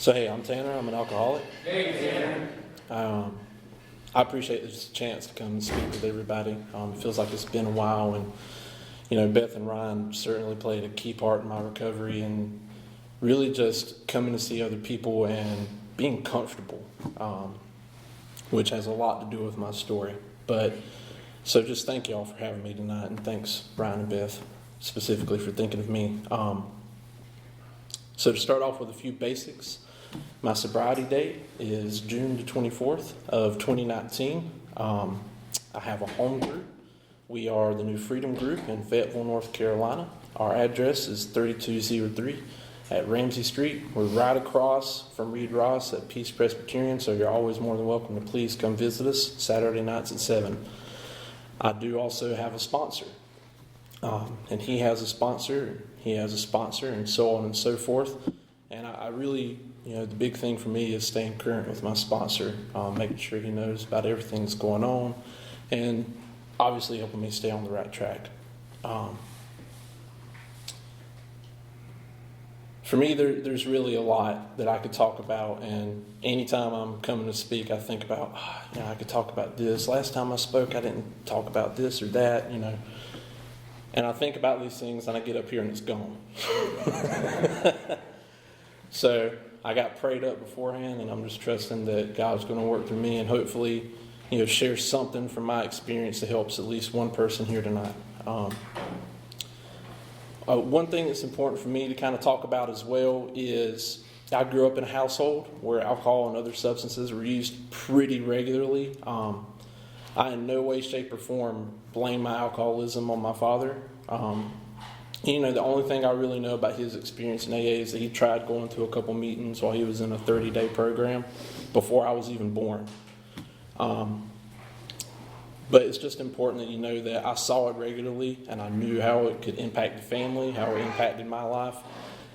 So hey, I'm Tanner. I'm an alcoholic. Hey, Tanner. I appreciate this chance to come and speak with everybody. It feels like it's been a while, and Beth and Ryan certainly played a key part in my recovery, and really just coming to see other people and being comfortable, which has a lot to do with my story. But so just thank you all for having me tonight, and thanks Ryan and Beth specifically for thinking of me. So to start off with a few basics. My sobriety date is June the 24th of 2019. I have a home group. We are the New Freedom Group in Fayetteville, North Carolina. Our address is 3203 at Ramsey Street. We're right across from Reed Ross at Peace Presbyterian, so you're always more than welcome to please come visit us Saturday nights at 7. I do also have a sponsor, and he has a sponsor, and so on and so forth. And I really, the big thing for me is staying current with my sponsor, making sure he knows about everything that's going on, and obviously helping me stay on the right track. For me, there's really a lot that I could talk about, and anytime I'm coming to speak, I think about, I could talk about this. Last time I spoke, I didn't talk about this or that, And I think about these things, and I get up here and it's gone. So I got prayed up beforehand, and I'm just trusting that God's going to work through me and hopefully, share something from my experience that helps at least one person here tonight. One thing that's important for me to kind of talk about as well is I grew up in a household where alcohol and other substances were used pretty regularly. I in no way, shape, or form blame my alcoholism on my father. The only thing I really know about his experience in AA is that he tried going to a couple meetings while he was in a 30-day program before I was even born. But it's just important that you know that I saw it regularly, and I knew how it could impact the family, how it impacted my life.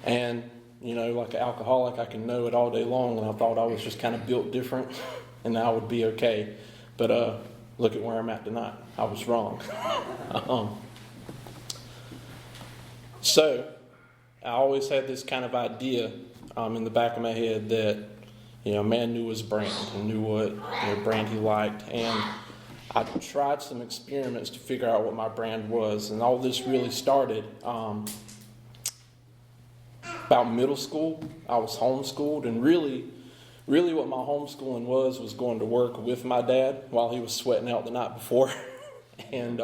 And, like an alcoholic, I can know it all day long, and I thought I was just kind of built different, and I would be okay. But look at where I'm at tonight. I was wrong. So, I always had this kind of idea in the back of my head that, a man knew his brand and knew what brand he liked. And I tried some experiments to figure out what my brand was. And all this really started about middle school. I was homeschooled, and really what my homeschooling was going to work with my dad while he was sweating out the night before. And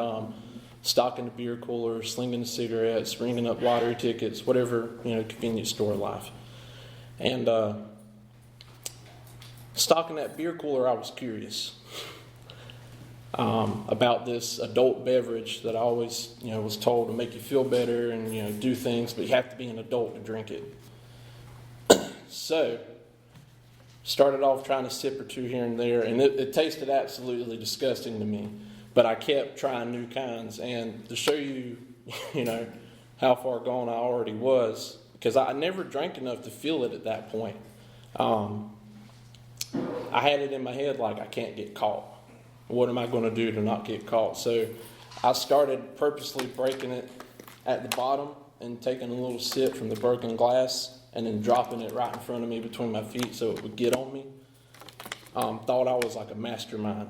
stocking the beer cooler, slinging the cigarettes, ringing up lottery tickets, whatever, convenience store life. And stocking that beer cooler, I was curious about this adult beverage that I always, was told to make you feel better and, do things, but you have to be an adult to drink it. So, started off trying a sip or two here and there, and it tasted absolutely disgusting to me. But I kept trying new kinds, and to show you, how far gone I already was, because I never drank enough to feel it at that point. I had it in my head like I can't get caught. What am I going to do to not get caught? So I started purposely breaking it at the bottom and taking a little sip from the broken glass and then dropping it right in front of me between my feet so it would get on me. Thought I was like a mastermind,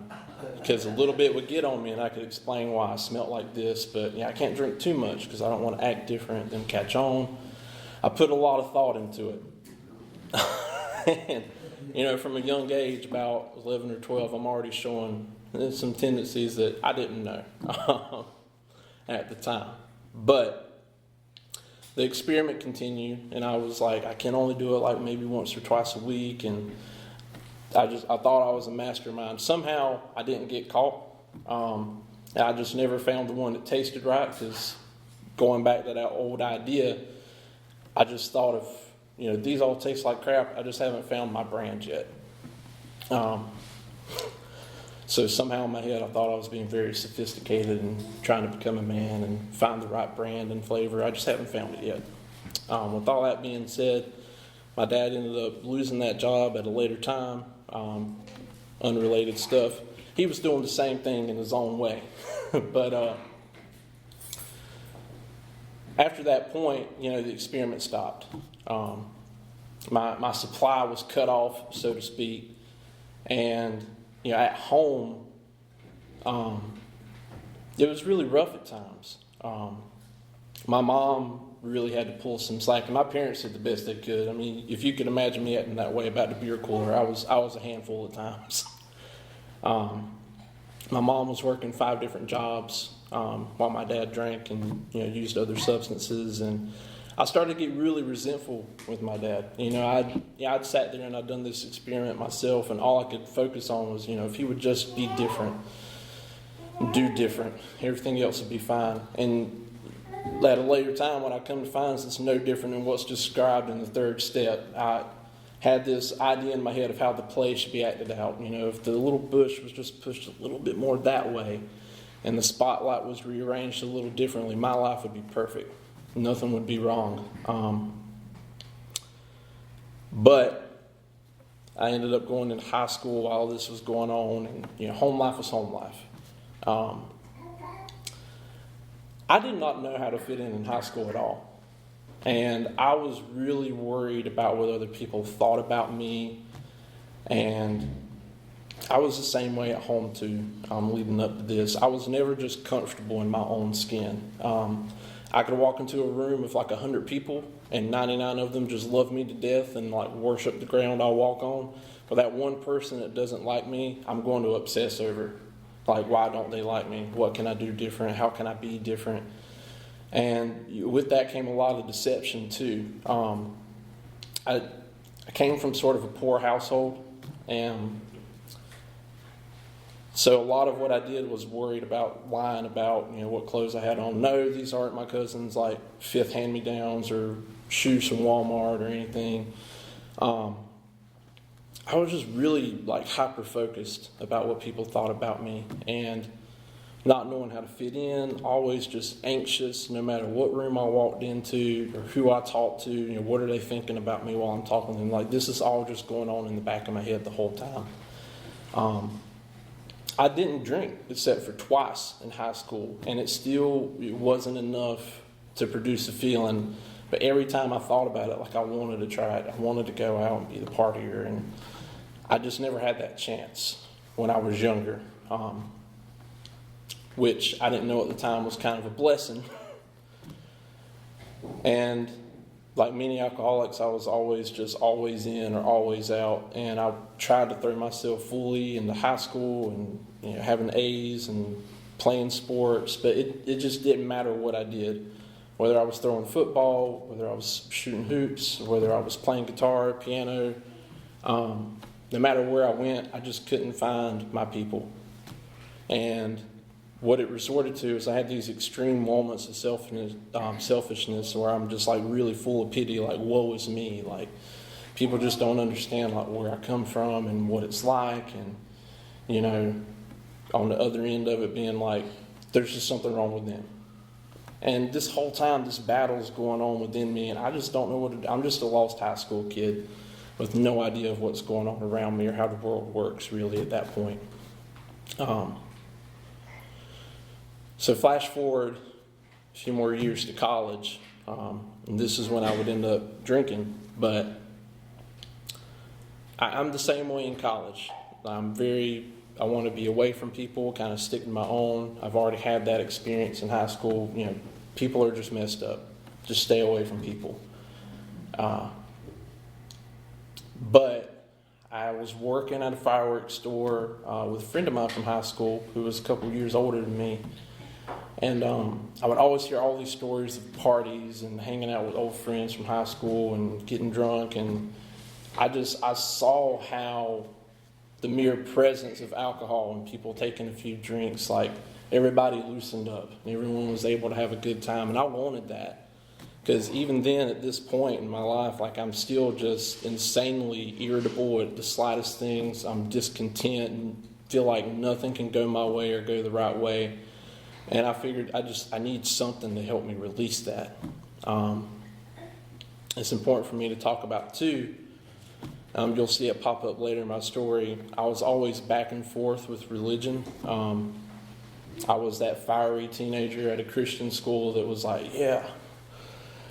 because a little bit would get on me and I could explain why I smelled like this, but I can't drink too much because I don't want to act different and catch on. I put a lot of thought into it. And, from a young age, about 11 or 12, I'm already showing some tendencies that I didn't know at the time. But the experiment continued, and I was like, I can only do it like maybe once or twice a week, and I thought I was a mastermind. Somehow I didn't get caught. I just never found the one that tasted right, because going back to that old idea, I just thought of, these all taste like crap. I just haven't found my brand yet. So somehow in my head I thought I was being very sophisticated and trying to become a man and find the right brand and flavor. I just haven't found it yet. With all that being said, my dad ended up losing that job at a later time. Unrelated stuff. He was doing the same thing in his own way. But after that point, the experiment stopped. my supply was cut off, so to speak. And, at home, it was really rough at times. My mom really had to pull some slack, and my parents did the best they could. I mean, if you could imagine me acting that way about the beer cooler, I was a handful at times. My mom was working 5 different jobs while my dad drank and used other substances, and I started to get really resentful with my dad. I'd sat there and I'd done this experiment myself, and all I could focus on was, if he would just be different, do different, everything else would be fine. And at a later time, when I come to find it's no different than what's described in the 3rd step. I had this idea in my head of how the play should be acted out. If the little bush was just pushed a little bit more that way and the spotlight was rearranged a little differently, my life would be perfect. Nothing would be wrong. But I ended up going into high school while all this was going on, and home life was home life. I did not know how to fit in high school at all. And I was really worried about what other people thought about me. And I was the same way at home too, leading up to this. I was never just comfortable in my own skin. I could walk into a room with 100 people and 99 of them just love me to death and worship the ground I walk on. But that one person that doesn't like me, I'm going to obsess over. Why don't they like me? What can I do different? How can I be different? And with that came a lot of deception too. I came from sort of a poor household, and so a lot of what I did was worried about lying about, what clothes I had on. No, these aren't my cousin's 5th hand-me-downs or shoes from Walmart or anything. I was just really hyper-focused about what people thought about me, and not knowing how to fit in, always just anxious no matter what room I walked into or who I talked to. What are they thinking about me while I'm talking to them? This is all just going on in the back of my head the whole time. I didn't drink except for twice in high school, and it wasn't enough to produce a feeling. But every time I thought about it, I wanted to try it. I wanted to go out and be the partier, and I just never had that chance when I was younger, which I didn't know at the time was kind of a blessing. And like many alcoholics, I was always in or always out, and I tried to throw myself fully into high school and having A's and playing sports, but it just didn't matter what I did. Whether I was throwing football, whether I was shooting hoops, whether I was playing guitar, piano, no matter where I went, I just couldn't find my people. And what it resorted to is I had these extreme moments of selfishness where I'm just really full of pity, woe is me. People just don't understand where I come from and what it's like, and on the other end of it being there's just something wrong with them. And this whole time, this battle's going on within me, and I just don't know what to do. I'm just a lost high school kid with no idea of what's going on around me or how the world works, really, at that point. So flash forward a few more years to college, and this is when I would end up drinking. But I'm the same way in college. I want to be away from people, kind of stick to my own. I've already had that experience in high school. People are just messed up. Just stay away from people. But I was working at a fireworks store with a friend of mine from high school who was a couple years older than me. And I would always hear all these stories of parties and hanging out with old friends from high school and getting drunk. And I saw how the mere presence of alcohol and people taking a few drinks, everybody loosened up and everyone was able to have a good time. And I wanted that. Because even then, at this point in my life, I'm still just insanely irritable at the slightest things. I'm discontent and feel like nothing can go my way or go the right way. And I figured I need something to help me release that. It's important for me to talk about too. You'll see it pop up later in my story. I was always back and forth with religion. I was that fiery teenager at a Christian school that was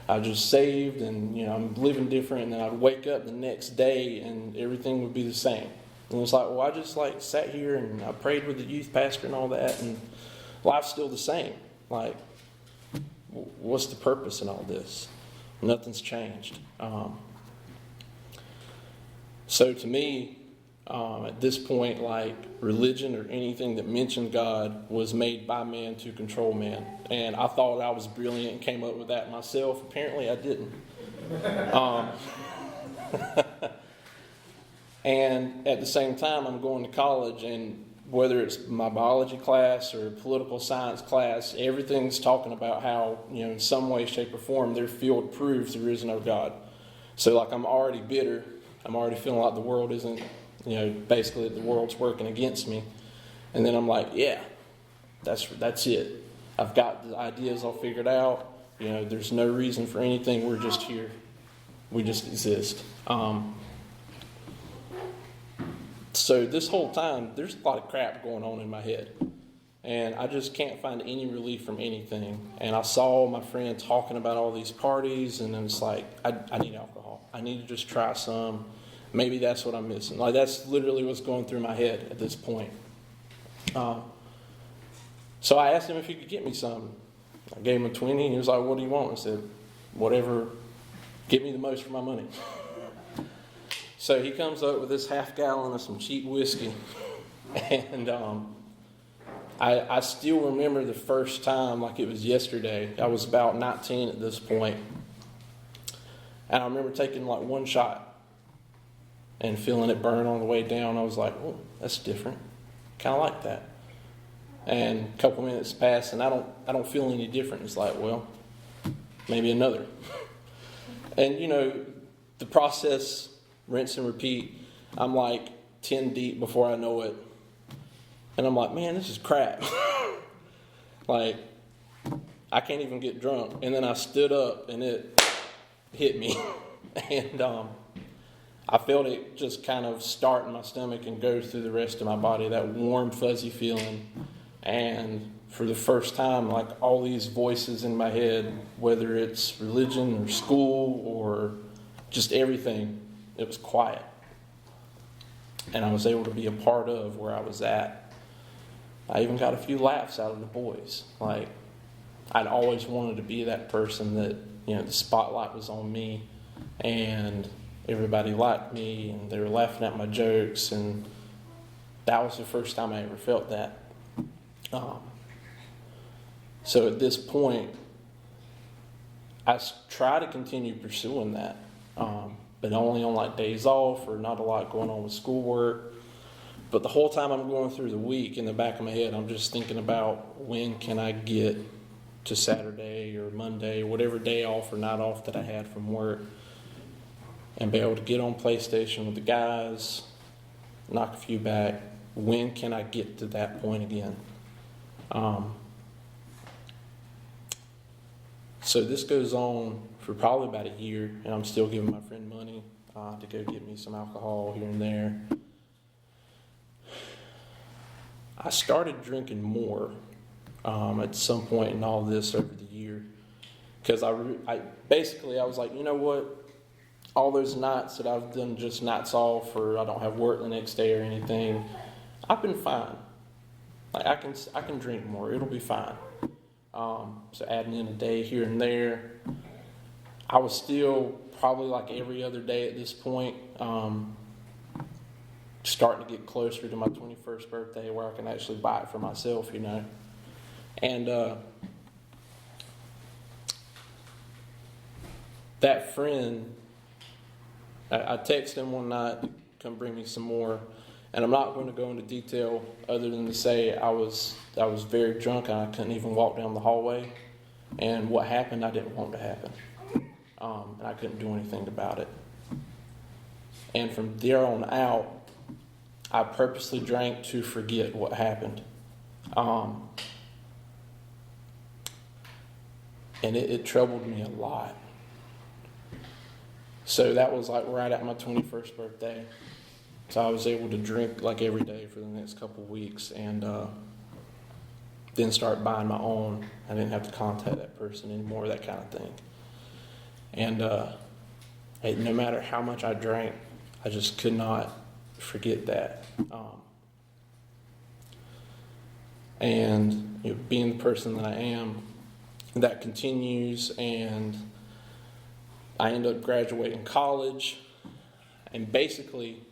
I just saved and, I'm living different. And then I'd wake up the next day and everything would be the same. And it's like, well, I just sat here and I prayed with the youth pastor and all that, and life's still the same. Like, what's the purpose in all this? Nothing's changed. So to me, at this point, religion or anything that mentioned God was made by man to control man. And I thought I was brilliant and came up with that myself. Apparently I didn't. And at the same time, I'm going to college, and whether it's my biology class or political science class, everything's talking about how, in some way, shape, or form, their field proves there is no God. So, I'm already bitter. I'm already feeling like the world isn't, basically the world's working against me. And then I'm like, yeah, that's it. I've got the ideas all figured out. There's no reason for anything. We're just here. We just exist. So this whole time, there's a lot of crap going on in my head. And I just can't find any relief from anything. And I saw my friend talking about all these parties, and it's like, I need alcohol. I need to just try some. Maybe that's what I'm missing. That's literally what's going through my head at this point. So I asked him if he could get me some. I gave him a 20, and he was like, what do you want? I said, whatever, get me the most for my money. So he comes up with this half gallon of some cheap whiskey. And I still remember the first time like it was yesterday. I was about 19 at this point. And I remember taking one shot and feeling it burn on the way down. I was like, oh, that's different. Kind of like that. And a couple minutes pass, and I don't feel any different. It's like, well, maybe another. And, the process, rinse and repeat. I'm 10 deep before I know it. And I'm like, man, this is crap. I can't even get drunk. And then I stood up and it hit me. And I felt it just kind of start in my stomach and go through the rest of my body, that warm, fuzzy feeling. And for the first time, all these voices in my head, whether it's religion or school or just everything, it was quiet. And I was able to be a part of where I was at. I even got a few laughs out of the boys. I'd always wanted to be that person that, the spotlight was on me and everybody liked me and they were laughing at my jokes, and that was the first time I ever felt that. So at this point, I try to continue pursuing that. But only on days off or not a lot going on with schoolwork. But the whole time I'm going through the week, in the back of my head, I'm just thinking about when can I get to Saturday or Monday, whatever day off or night off that I had from work, and be able to get on PlayStation with the guys, knock a few back. When can I get to that point again? So this goes on for probably about a year, and I'm still giving my friend money to go get me some alcohol here and there. I started drinking more at some point in all this over the year, because I was like, you know what? All those nights that I've done just nights off, or I don't have work the next day or anything, I've been fine. I can drink more. It'll be fine. So adding in a day here and there, I was still probably every other day at this point, starting to get closer to my 21st birthday where I can actually buy it for myself, And that friend, I texted him one night, come bring me some more. And I'm not going to go into detail other than to say I was very drunk and I couldn't even walk down the hallway. And what happened, I didn't want to happen. And I couldn't do anything about it. And from there on out, I purposely drank to forget what happened. And it troubled me a lot. So that was right at my 21st birthday. So I was able to drink every day for the next couple of weeks, and then start buying my own. I didn't have to contact that person anymore, that kind of thing. And no matter how much I drank, I just could not forget that. And being the person that I am, that continues, and I ended up graduating college. And basically,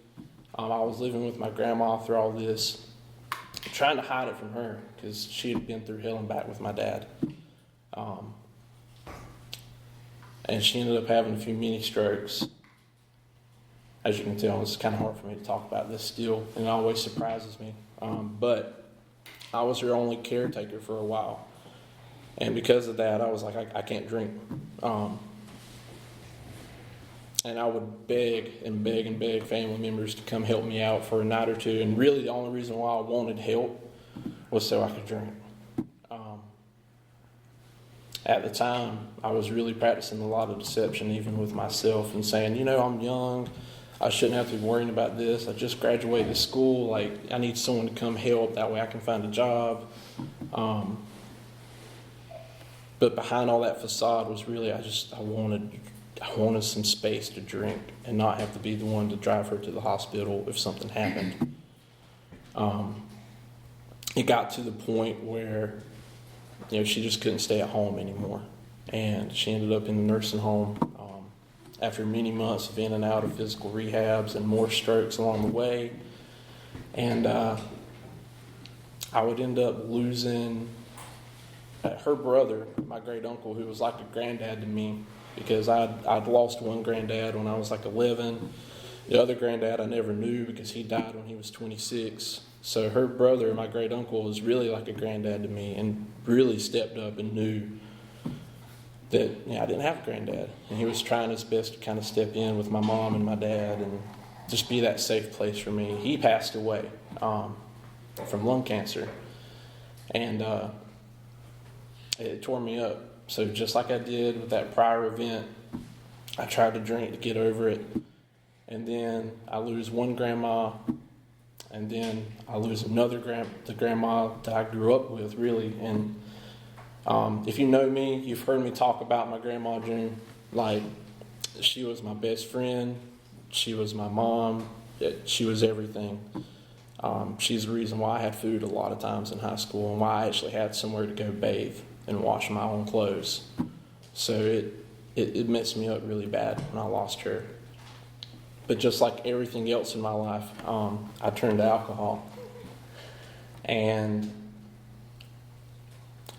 I was living with my grandma through all this, trying to hide it from her because she had been through hell and back with my dad. And she ended up having a few mini strokes. As you can tell, it's kind of hard for me to talk about this still, and it always surprises me. But I was her only caretaker for a while. And because of that, I was like, I can't drink. And I would beg and beg and beg family members to come help me out for a night or two. And really the only reason why I wanted help was so I could drink. At the time, I was really practicing a lot of deception, even with myself, and saying, I'm young. I shouldn't have to be worrying about this. I just graduated school. Like, I need someone to come help. That way I can find a job. But behind all that facade was really, I wanted some space to drink and not have to be the one to drive her to the hospital if something happened. It got to the point where, she just couldn't stay at home anymore. And she ended up in the nursing home after many months of in and out of physical rehabs and more strokes along the way. And I would end up losing her brother, my great uncle, who was like a granddad to me, because I'd lost one granddad when I was like 11. The other granddad I never knew because he died when he was 26. So her brother, my great uncle, was really like a granddad to me and really stepped up and knew that I didn't have a granddad. And he was trying his best to kind of step in with my mom and my dad and just be that safe place for me. He passed away from lung cancer. And it tore me up. So just like I did with that prior event, I tried to drink to get over it. And then I lose one grandma, and then I lose another the grandma that I grew up with, really. And if you know me, you've heard me talk about my grandma June. Like, she was my best friend. She was my mom. She was everything. She's the reason why I had food a lot of times in high school and why I actually had somewhere to go bathe and wash my own clothes. So it messed me up really bad when I lost her. But just like everything else in my life, I turned to alcohol. And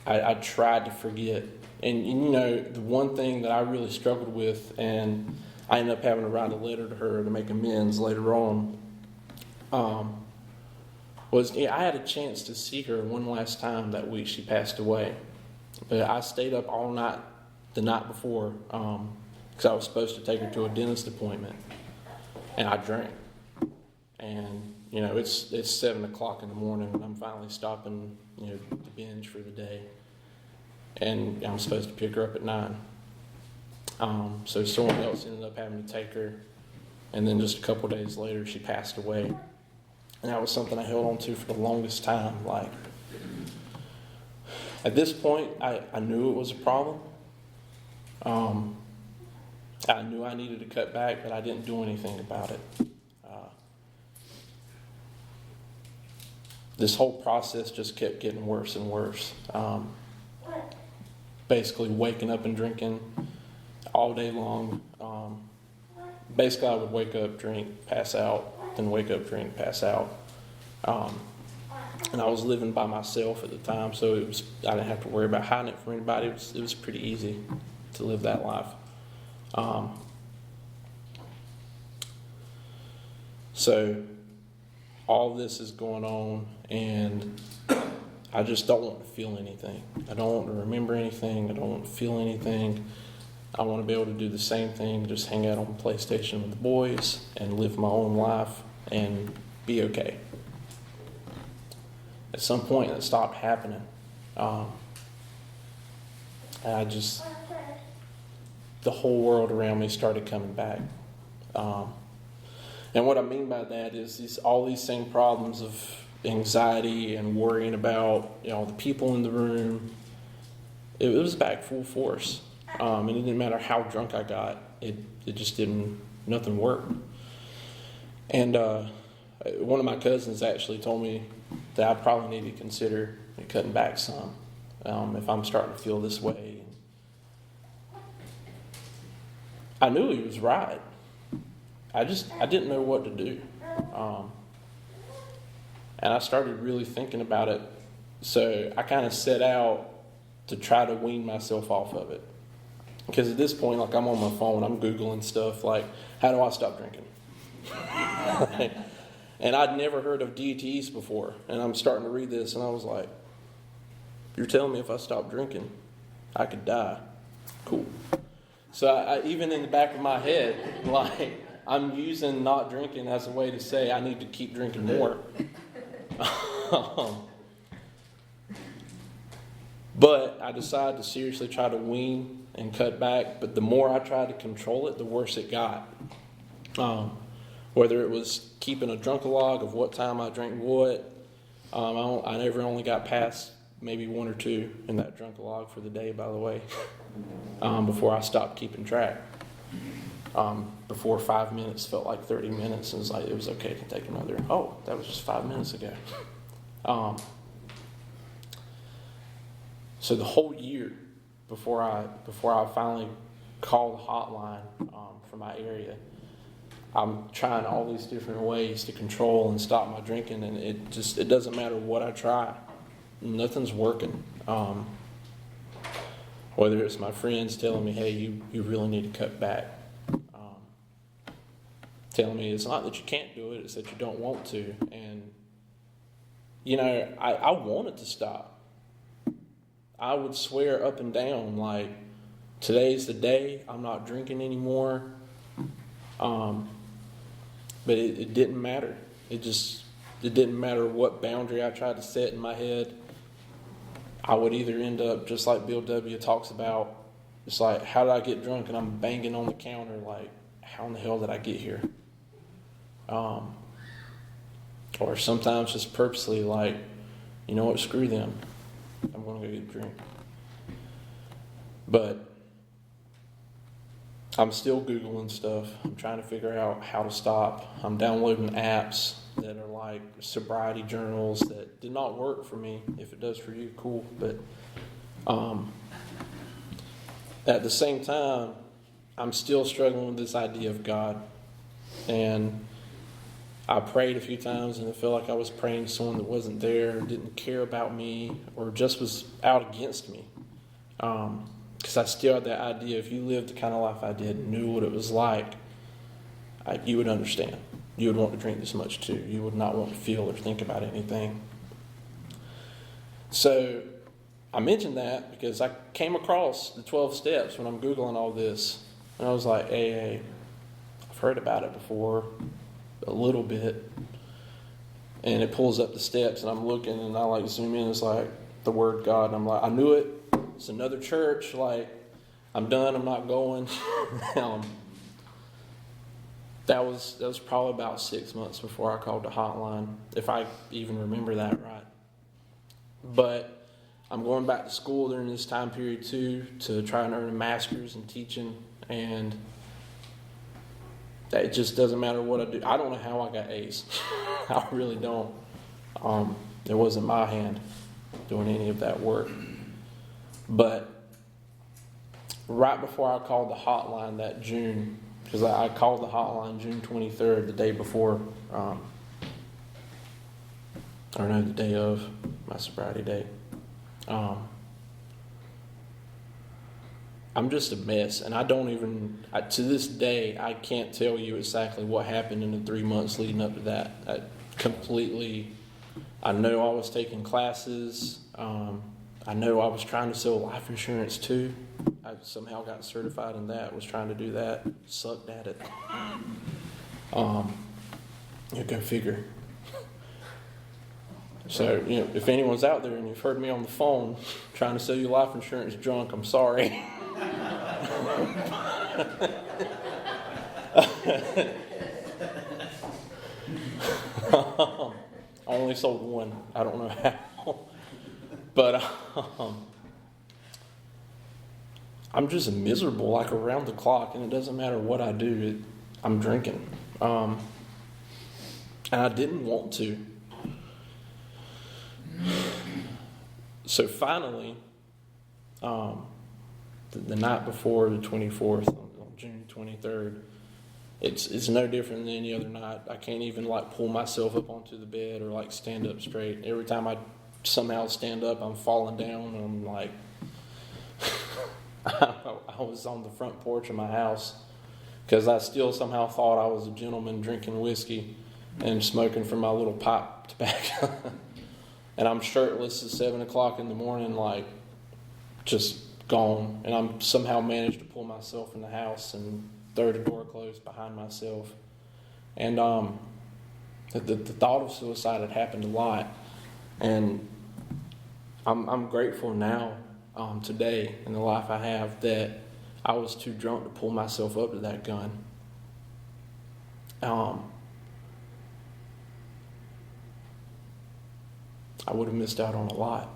I tried to forget. And the one thing that I really struggled with, and I ended up having to write a letter to her to make amends later on, was I had a chance to see her one last time that week she passed away. But I stayed up all night the night before because I was supposed to take her to a dentist appointment. And I drank. And, it's 7 o'clock in the morning and I'm finally stopping, the binge for the day. And I'm supposed to pick her up at 9. So someone else ended up having to take her. And then just a couple days later, she passed away. And that was something I held on to for the longest time. Like, at this point, I knew it was a problem. I knew I needed to cut back, but I didn't do anything about it. This whole process just kept getting worse and worse. Basically waking up and drinking all day long. Basically, I would wake up, drink, pass out, then wake up, drink, pass out. And I was living by myself at the time, so I didn't have to worry about hiding it from anybody. It was pretty easy to live that life. So all this is going on, and I just don't want to feel anything. I don't want to remember anything. I don't want to feel anything. I want to be able to do the same thing, just hang out on the PlayStation with the boys and live my own life and be okay. At some point, it stopped happening. And the whole world around me started coming back. And what I mean by that is all these same problems of anxiety and worrying about the people in the room. It was back full force. And it didn't matter how drunk I got. It just nothing worked. And one of my cousins actually told me that I probably need to consider cutting back some if I'm starting to feel this way. I knew he was right. I didn't know what to do. And I started really thinking about it. So I kind of set out to try to wean myself off of it. Because at this point, like, I'm on my phone, I'm Googling stuff like, how do I stop drinking? And I'd never heard of DTs before. And I'm starting to read this, and I was like, you're telling me if I stop drinking, I could die? Cool. So I even in the back of my head, like, I'm using not drinking as a way to say I need to keep drinking more. But I decided to seriously try to wean and cut back. But the more I tried to control it, the worse it got. Whether it was keeping a drunk log of what time I drank what, I never only got past maybe 1 or 2 in that drunk log for the day, by the way, before I stopped keeping track. Before 5 minutes felt like 30 minutes, and it was okay to take another. Oh, that was just 5 minutes ago. So the whole year before I finally called the hotline for my area, I'm trying all these different ways to control and stop my drinking, and it doesn't matter what I try, nothing's working. Whether it's my friends telling me, hey, you really need to cut back. Telling me it's not that you can't do it, it's that you don't want to. And, I wanted to stop. I would swear up and down, like, today's the day, I'm not drinking anymore. But it didn't matter. It didn't matter what boundary I tried to set in my head. I would either end up just like Bill W. talks about. It's like, how did I get drunk? And I'm banging on the counter like, how in the hell did I get here? Or sometimes just purposely like, you know what, screw them. I'm going to go get a drink. But I'm still Googling stuff. I'm trying to figure out how to stop. I'm downloading apps that are like sobriety journals that did not work for me. If it does for you, cool. But at the same time, I'm still struggling with this idea of God. And I prayed a few times and I felt like I was praying to someone that wasn't there, or didn't care about me, or just was out against me. Because I still had that idea, if you lived the kind of life I did, knew what it was like, you would understand. You would want to drink this much too. You would not want to feel or think about anything. So I mentioned that because I came across the 12 steps when I'm Googling all this. And I was like, hey, I've heard about it before, a little bit. And it pulls up the steps and I'm looking and I like zoom in. It's like the word God. And I'm like, I knew it. It's another church. Like, I'm done. I'm not going. That was probably about 6 months before I called the hotline, if I even remember that right. But I'm going back to school during this time period too to try and earn a master's in teaching, and it just doesn't matter what I do. I don't know how I got A's. I really don't. It wasn't my hand doing any of that work. But right before I called the hotline that June, because I called the hotline June 23rd, the day before, the day of my sobriety date. I'm just a mess, and I don't even, to this day, I can't tell you exactly what happened in the 3 months leading up to that. I know I was taking classes. I know I was trying to sell life insurance too. I somehow got certified in that, was trying to do that, sucked at it. You go figure. So, if anyone's out there and you've heard me on the phone trying to sell you life insurance drunk, I'm sorry. I only sold one. I don't know how. But I'm just miserable, like around the clock, and it doesn't matter what I do, I'm drinking. And I didn't want to. So finally, the night before the 24th, on June 23rd, it's no different than any other night. I can't even like pull myself up onto the bed or like stand up straight. Every time I somehow stand up, I'm falling down. And I'm like, I was on the front porch of my house because I still somehow thought I was a gentleman drinking whiskey and smoking from my little pipe tobacco. And I'm shirtless at 7 o'clock in the morning, like just gone. And I'm somehow managed to pull myself in the house and throw the door closed behind myself. And the thought of suicide had happened a lot. And I'm grateful now, today, in the life I have, that I was too drunk to pull myself up to that gun. I would have missed out on a lot.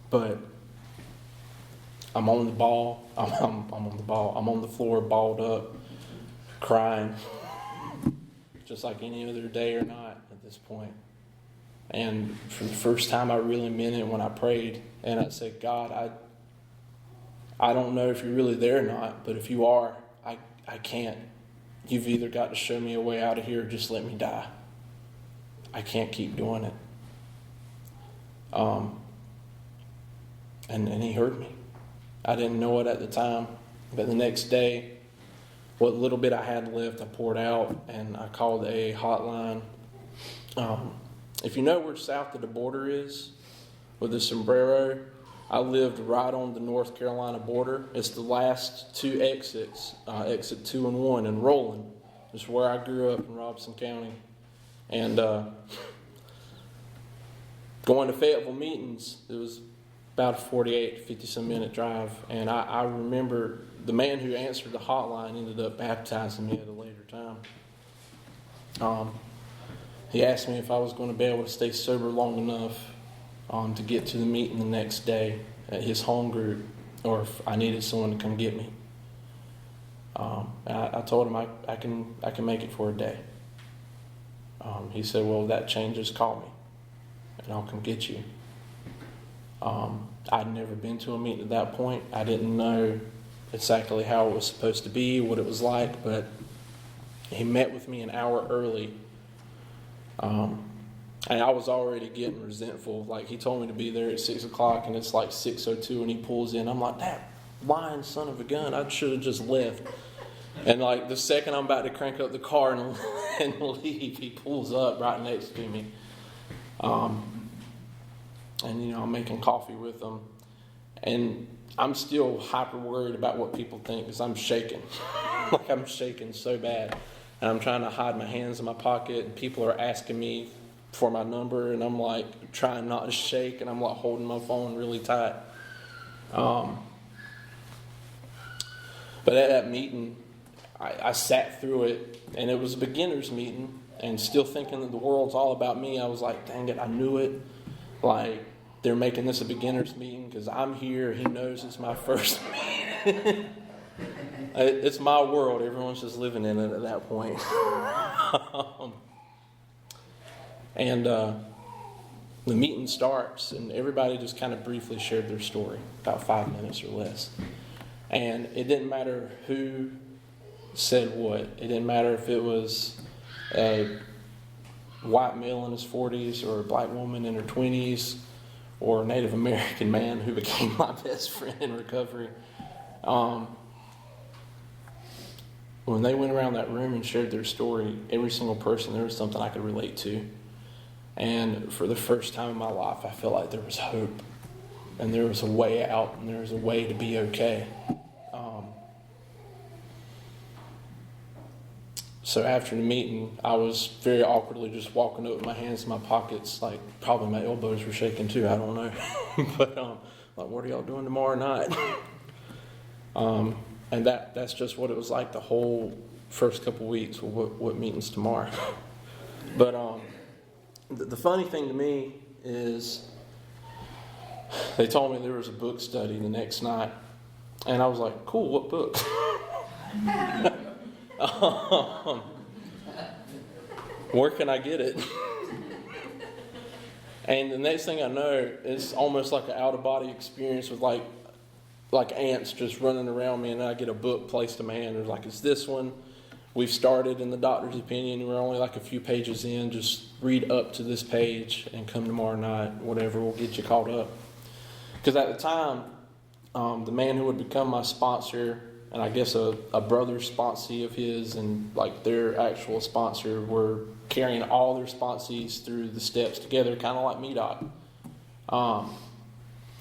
But I'm on the ball. I'm on the ball. I'm on the floor, balled up, crying, just like any other day or night at this point. And for the first time, I really meant it when I prayed, and I said, God, I don't know if you're really there or not, but if you are, I can't. You've either got to show me a way out of here or just let me die. I can't keep doing it. And he heard me. I didn't know it at the time, but the next day, what little bit I had left, I poured out, and I called the AA hotline. If you know where south of the border is, with the sombrero, I lived right on the North Carolina border. It's the last two exits, exit 2 and 1 in Roland. It's where I grew up in Robeson County. And going to Fayetteville meetings, it was about a 48, 50-some minute drive. And I remember the man who answered the hotline ended up baptizing me at a later time. He asked me if I was going to be able to stay sober long enough to get to the meeting the next day at his home group, or if I needed someone to come get me. And I told him I can make it for a day. He said, well, if that changes, call me, and I'll come get you. I'd never been to a meeting at that point. I didn't know exactly how it was supposed to be, what it was like, but he met with me an hour early. And I was already getting resentful. Like, he told me to be there at 6 o'clock, and it's like 6:02, and he pulls in. I'm like, that lying son of a gun, I should have just left. And like the second I'm about to crank up the car and leave, he pulls up right next to me. And you know, I'm making coffee with him, and I'm still hyper worried about what people think because I'm shaking. Like, I'm shaking so bad. And I'm trying to hide my hands in my pocket, and people are asking me for my number, and I'm like trying not to shake, and I'm like holding my phone really tight. But at that meeting, I sat through it, and it was a beginner's meeting, and still thinking that the world's all about me. I was like, dang it, I knew it. Like, they're making this a beginner's meeting because I'm here. He knows it's my first meeting. It's my world. Everyone's just living in it at that point. And the meeting starts, and everybody just kind of briefly shared their story, about 5 minutes or less. And it didn't matter who said what. It didn't matter if it was a white male in his 40s or a black woman in her 20s or a Native American man who became my best friend in recovery. When they went around that room and shared their story, every single person, there was something I could relate to. And for the first time in my life, I felt like there was hope, and there was a way out, and there was a way to be okay. So after the meeting, I was very awkwardly just walking up with my hands in my pockets, like probably my elbows were shaking too, I don't know. But like, what are y'all doing tomorrow night? And that's just what it was like the whole first couple weeks. What meetings tomorrow? But the funny thing to me is they told me there was a book study the next night, And I was like, cool, what book? Where can I get it? And the next thing I know, it's almost like an out-of-body experience with like ants just running around me, and I get a book placed in my hand. There's like, it's this one. We've started in the doctor's opinion. We're only like a few pages in. Just read up to this page and come tomorrow night. Whatever, we'll get you caught up. Because at the time, the man who would become my sponsor, and I guess a brother sponsee of his, and like their actual sponsor, were carrying all their sponsees through the steps together, kind of like MEDOC.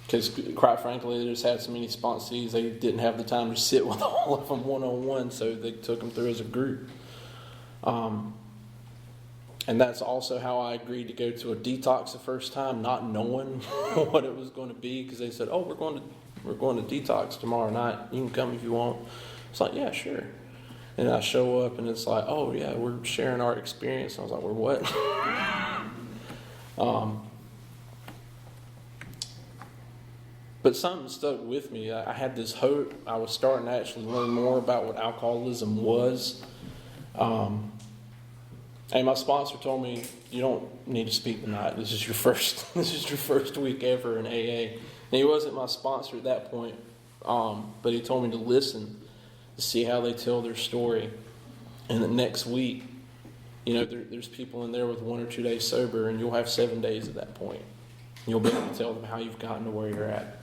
Because quite frankly, they just had so many sponsees, they didn't have the time to sit with all of them one-on-one, so they took them through as a group. And that's also how I agreed to go to a detox the first time, not knowing what it was going to be, because they said, oh, we're going to detox tomorrow night. You can come if you want. It's like, yeah, sure. And I show up, and it's like, oh, yeah, we're sharing our experience. I was like, we're what? But something stuck with me. I had this hope. I was starting to actually learn more about what alcoholism was. And my sponsor told me, you don't need to speak tonight. This is your first week ever in AA. And he wasn't my sponsor at that point, but he told me to listen to see how they tell their story. And the next week, there's people in there with 1 or 2 days sober, and you'll have 7 days at that point. You'll be able to tell them how you've gotten to where you're at.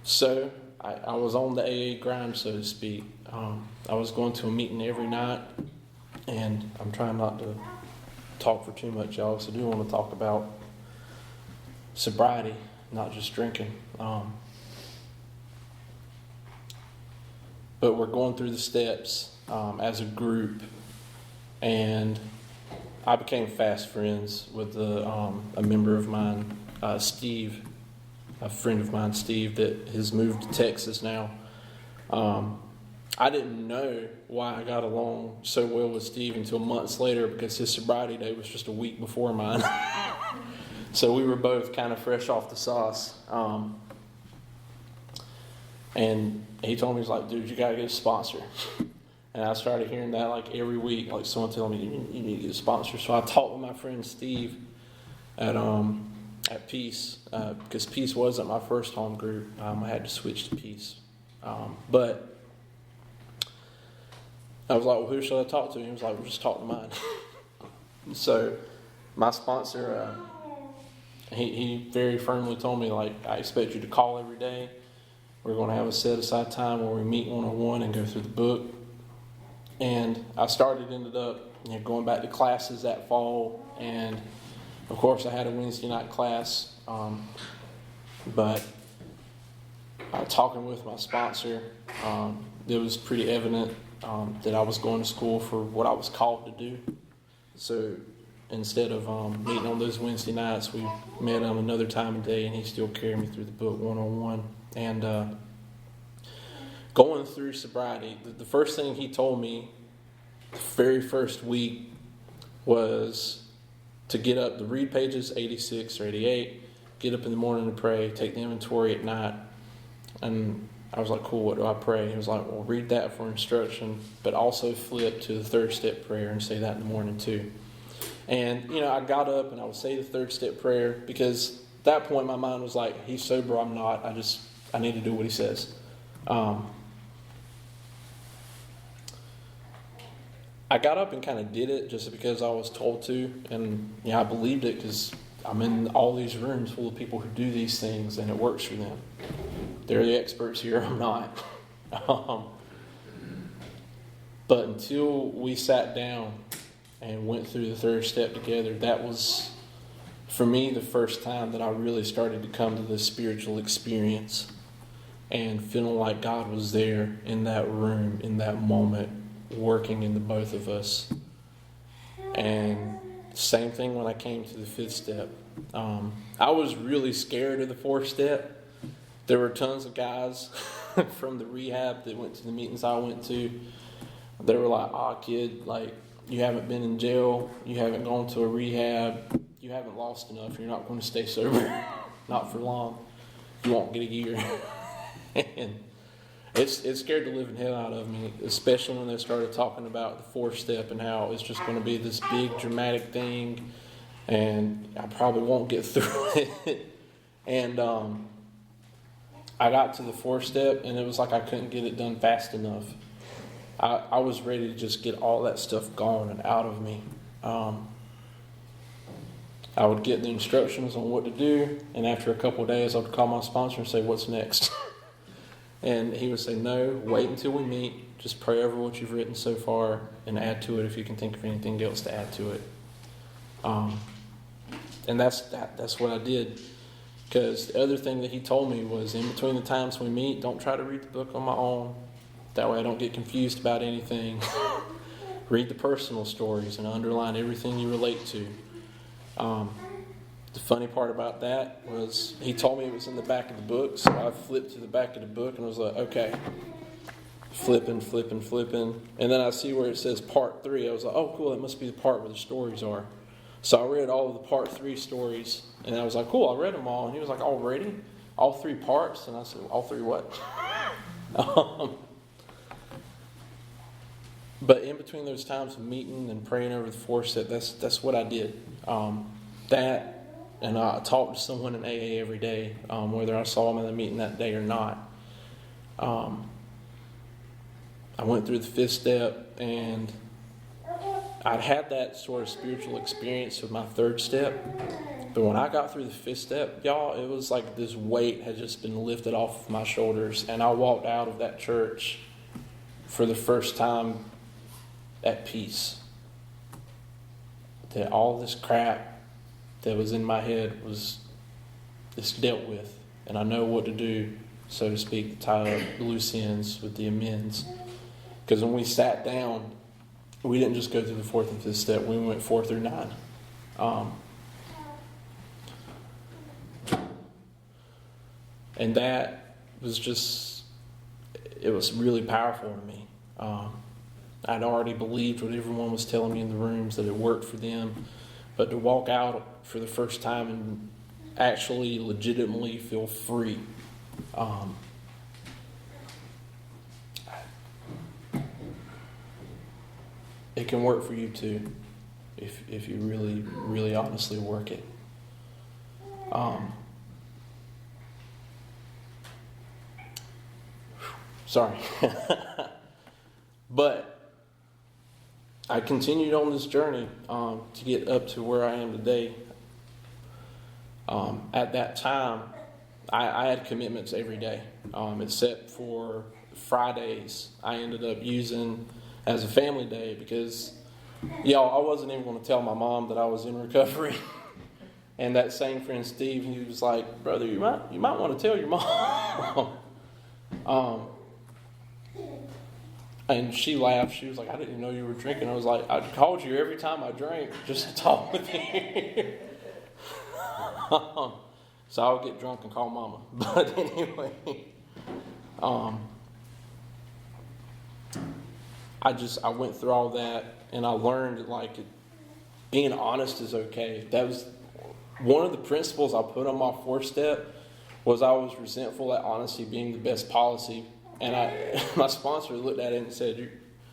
So I was on the AA grind, so to speak. I was going to a meeting every night, and I'm trying not to talk for too much, y'all, so I do want to talk about sobriety, not just drinking. But we're going through the steps as a group, and I became fast friends with a member of mine, Steve, a friend of mine, Steve, that has moved to Texas now. I didn't know why I got along so well with Steve until months later, because his sobriety day was just a week before mine. So we were both kind of fresh off the sauce. And he told me, he's like, dude, you got to get a sponsor. And I started hearing that like every week, like someone telling me, you need to get a sponsor. So I talked with my friend Steve at Peace, because Peace wasn't my first home group. I had to switch to Peace. But I was like, well, who should I talk to? He was like, well, just talk to mine. So my sponsor, he very firmly told me, like, I expect you to call every day. We're going to have a set-aside time where we meet one-on-one and go through the book. And I ended up going back to classes that fall. And, of course, I had a Wednesday night class. But talking with my sponsor, it was pretty evident that I was going to school for what I was called to do. So instead of meeting on those Wednesday nights, we met on another time of day, and he still carried me through the book one-on-one. And going through sobriety, the first thing he told me the very first week was to get up, to read pages 86 or 88, get up in the morning to pray, take the inventory at night. And I was like, cool, what do I pray? He was like, well, read that for instruction, but also flip to the third step prayer and say that in the morning too. And, I got up and I would say the third step prayer, because at that point my mind was like, he's sober, I'm not. I need to do what he says. I got up and kind of did it just because I was told to, and I believed it because I'm in all these rooms full of people who do these things, and it works for them. They're the experts here, I'm not. But until we sat down and went through the third step together, that was, for me, the first time that I really started to come to this spiritual experience and feeling like God was there in that room, in that moment, working in the both of us. And same thing when I came to the fifth step. I was really scared of the fourth step. There were tons of guys from the rehab that went to the meetings I went to. They were like, kid, like, you haven't been in jail, you haven't gone to a rehab, you haven't lost enough, you're not going to stay sober. not for long. You won't get a year. And it scared the living hell out of me, especially when they started talking about the 4-step and how it's just going to be this big dramatic thing, and I probably won't get through it. And I got to the 4-step, and it was like I couldn't get it done fast enough. I was ready to just get all that stuff gone and out of me. I would get the instructions on what to do, and after a couple of days, I would call my sponsor and say, "What's next?" And he would say, "No, wait until we meet. Just pray over what you've written so far and add to it if you can think of anything else to add to it." And that's what I did. Because the other thing that he told me was, in between the times we meet, don't try to read the book on my own. That way I don't get confused about anything. Read the personal stories and underline everything you relate to. The funny part about that was he told me it was in the back of the book, so I flipped to the back of the book and was like, okay. Flipping. And then I see where it says part 3. I was like, oh, cool, that must be the part where the stories are. So I read all of the part 3 stories, and I was like, cool, I read them all. And he was like, already? All 3 parts? And I said, all 3 what? But in between those times of meeting and praying over the 4-step, that's what I did. That, and I talked to someone in AA every day, whether I saw them in the meeting that day or not. I went through the 5th step, and I'd had that sort of spiritual experience with my 3rd step. But when I got through the 5th step, y'all, it was like this weight had just been lifted off of my shoulders. And I walked out of that church for the first time at peace. That all this crap that was in my head was dealt with. And I know what to do, so to speak, to tie up the loose ends with the amends. Because when we sat down, we didn't just go through the 4th and 5th step. We went 4 through 9. And that was just, it was really powerful to me. I'd already believed what everyone was telling me in the rooms, that it worked for them. But to walk out for the first time and actually legitimately feel free. It can work for you too, if you really, really honestly work it. Sorry. But I continued on this journey to get up to where I am today. At that time, I had commitments every day, except for Fridays. I ended up using as a family day because, y'all, I wasn't even going to tell my mom that I was in recovery. And that same friend Steve, he was like, "Brother, you might want to tell your mom." And she laughed. She was like, "I didn't even know you were drinking." I was like, "I called you every time I drank just to talk with you." So I would get drunk and call Mama. But anyway, I went through all that, and I learned being honest is okay. That was one of the principles I put on my 4th step. Was I was resentful at honesty being the best policy. And my sponsor looked at it and said,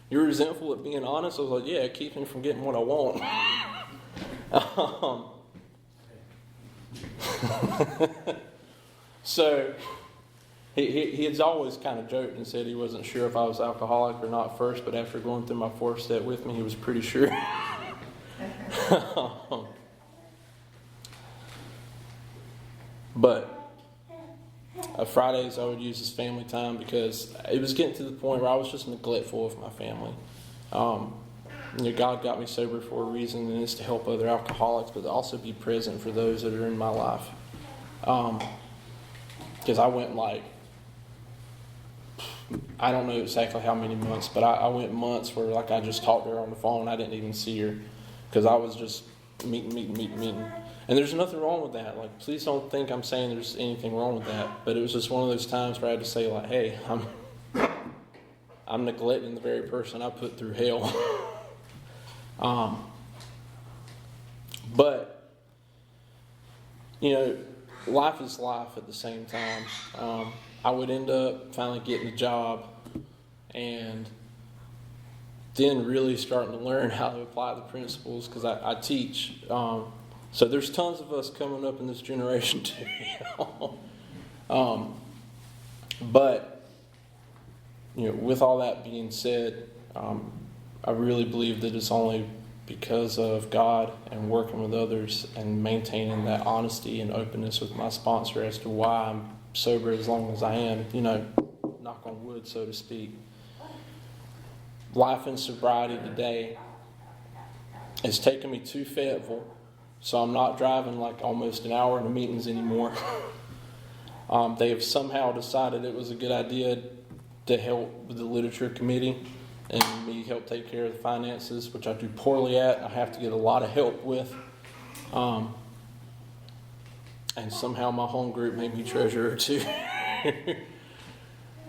"You're resentful at being honest?" I was like, "Yeah, it keeps me from getting what I want." So he had always kind of joked and said he wasn't sure if I was alcoholic or not first, but after going through my 4th step with me, he was pretty sure. But Fridays I would use as family time because it was getting to the point where I was just neglectful of my family. God got me sober for a reason, and it's to help other alcoholics, but to also be present for those that are in my life. Because I went I don't know exactly how many months, but I went months where I just talked to her on the phone. I didn't even see her because I was just meeting. And there's nothing wrong with that. Please don't think I'm saying there's anything wrong with that. But it was just one of those times where I had to say, "Hey, I'm neglecting the very person I put through hell." But life is life at the same time. I would end up finally getting a job and then really starting to learn how to apply the principles, because I teach. So there's tons of us coming up in this generation too. But with all that being said, I really believe that it's only because of God and working with others and maintaining that honesty and openness with my sponsor as to why I'm sober as long as I am, knock on wood, so to speak. Life in sobriety today has taken me to Fayetteville, so I'm not driving like almost an hour into meetings anymore. They have somehow decided it was a good idea to help with the literature committee and me help take care of the finances, which I do poorly at. I have to get a lot of help with. And somehow my home group made me treasurer too.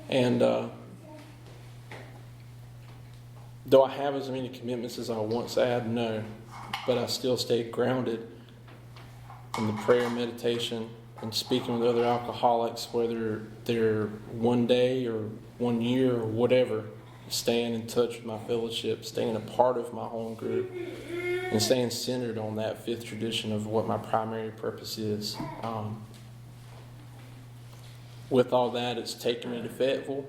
And though I have as many commitments as I once had, no. But I still stay grounded in the prayer, meditation, and speaking with other alcoholics, whether they're one day or 1 year or whatever. Staying in touch with my fellowship, staying a part of my home group, and staying centered on that fifth tradition of what my primary purpose is. With all that, it's taken me to Fayetteville.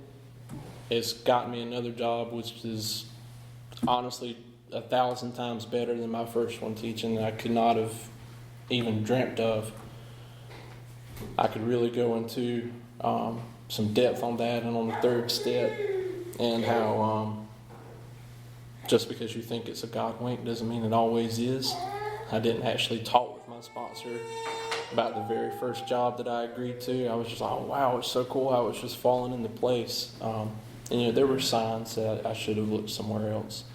It's gotten me another job, which is honestly 1,000 times better than my first one teaching, that I could not have even dreamt of. I could really go into some depth on that and on the third step, and how just because you think it's a God wink doesn't mean it always is. I didn't actually talk with my sponsor about the very first job that I agreed to. I was just like, oh wow, it's so cool how it's just falling into place. And there were signs that I should have looked somewhere else.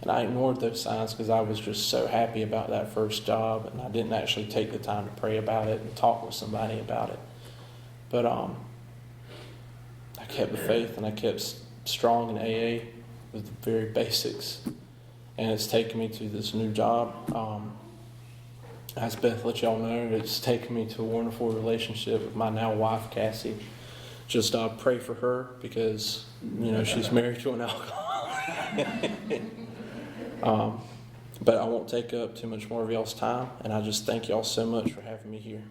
And I ignored those signs because I was just so happy about that first job, and I didn't actually take the time to pray about it and talk with somebody about it. But I kept the faith, and I kept strong in AA with the very basics, and it's taken me to this new job. As Beth let y'all know, it's taken me to a wonderful relationship with my now wife, Cassie. Just pray for her because she's married to an alcoholic. But I won't take up too much more of y'all's time, and I just thank y'all so much for having me here.